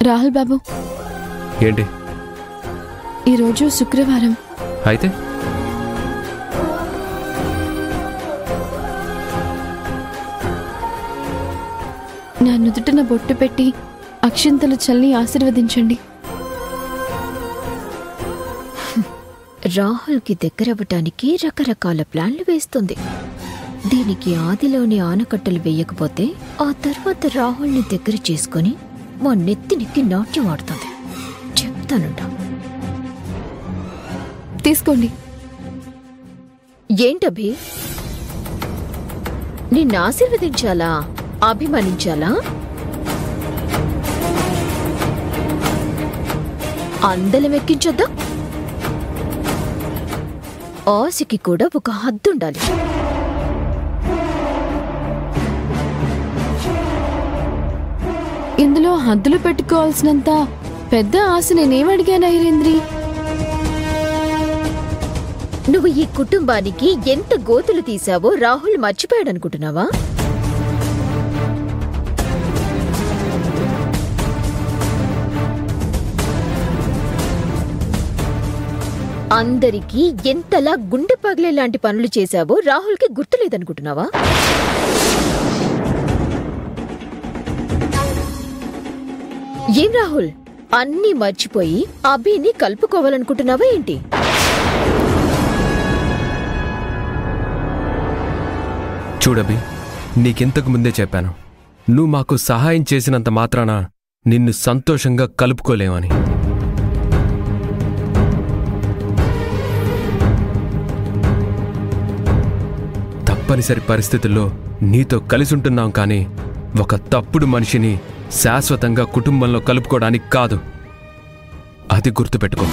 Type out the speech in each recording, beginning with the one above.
రాహుల్ బాబు, ఏంటి? ఈరోజు శుక్రవారం. అయితే నా నుదుటిన బొట్టు పెట్టి అక్షింతలు చల్లి ఆశీర్వదించండి. రాహుల్కి దగ్గరవ్వటానికి రకరకాల ప్లాన్లు వేస్తుంది. దీనికి ఆదిలోని ఆనకట్టలు వేయకపోతే ఆ తర్వాత రాహుల్ని దగ్గర చేసుకుని మా నెత్తినికి నాట్యం ఆడుతుంది. చెప్తానుంటా. తీసుకోండి. ఏంటభి, నిన్ను ఆశీర్వదించాలా, అభిమానించాలా? అందలం ఎక్కించొద్దా? ఆశకి కూడా ఒక హద్దుండాలి. ఇందులో హద్దులు పెట్టుకోవాల్సినంత పెద్ద ఆశ నేనేమడిగాను ఐరేంద్రి? నువ్వు ఈ కుటుంబానికి ఎంత గోతులు తీశావో రాహుల్ మర్చిపోయాడనుకుంటున్నావా? అందరికీ ఎంతలా గుండె పగిలేలాంటి పనులు చేశావో రాహుల్కి గుర్తులేదనుకుంటున్నావా? ఏం రాహుల్, అన్నీ మర్చిపోయి అభిని కలుపుకోవాలనుకుంటున్నావా ఏంటి? చూడబి, నీకింతకు ముందే చెప్పాను, నువ్వు మాకు సహాయం చేసినంత మాత్రాన నిన్ను సంతోషంగా కలుపుకోలేమని. తప్పనిసరి పరిస్థితుల్లో నీతో కలిసుంటున్నాం, కానీ ఒక తప్పుడు మనిషిని శాశ్వతంగా కుటుంబంలో కలుపుకోవడానికి కాదు. అది గుర్తుపెట్టుకో.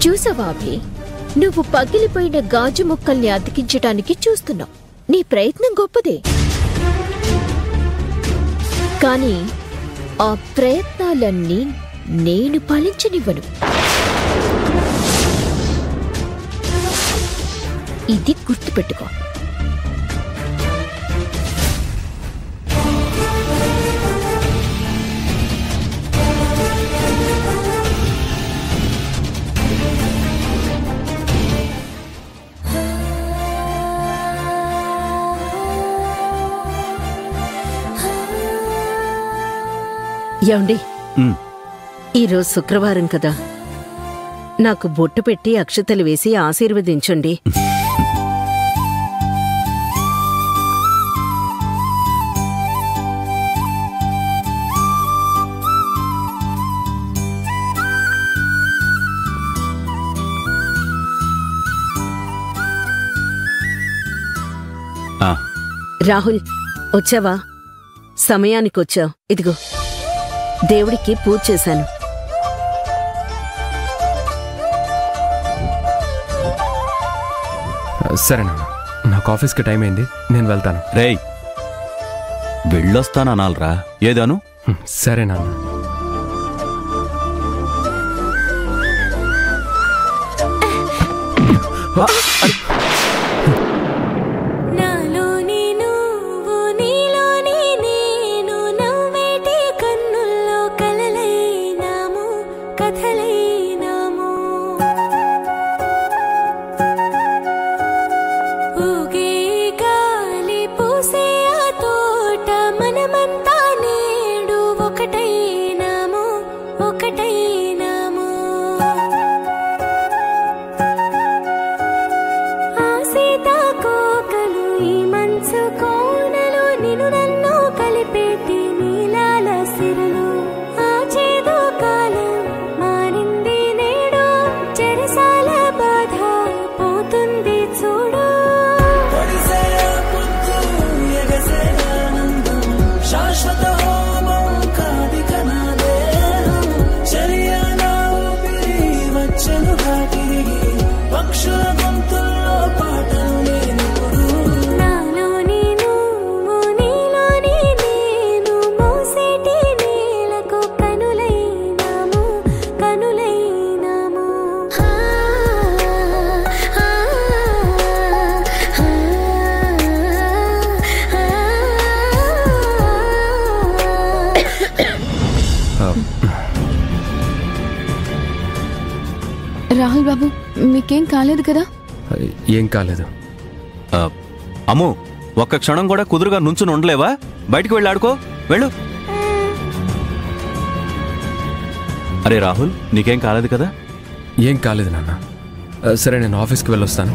చూసావా అభి, నువ్వు పగిలిపోయిన గాజు ముక్కల్ని అతికించటానికి చూస్తున్నావు. నీ ప్రయత్నం గొప్పదే, కానీ ఆ ప్రయత్నాలన్నీ నేను ఫలించనివ్వను. ఇది గుర్తుపెట్టుకో. ఏమండి, ఈరోజు శుక్రవారం కదా, నాకు బొట్టు పెట్టి అక్షతలు వేసి ఆశీర్వదించండి. రాహుల్, వచ్చావా? సమయానికి వచ్చావు. ఇదిగో దేవుడికి పూజ చేశాను. సరే నాన్న, నాకు ఆఫీస్కి టైం అయింది, నేను వెళ్తాను. రేయ్, వెళ్ళొస్తాననాలరా, ఏదాను? సరే నాన్న. నాలో నేను నీలో నేను మోసేటి రాహుల్ బాబు మీకేం కాలేదు కదా? ఏం కాలేదు. అమ్మో, ఒక్క క్షణం కూడా కుదురుగా నుంచుని ఉండలేవా? బయటికి వెళ్ళి ఆడుకో, వెళ్ళు. అరే రాహుల్, నీకేం కాలేదు కదా? ఏం కాలేదు నాన్న. సరే, నేను ఆఫీస్కి వెళ్ళొస్తాను.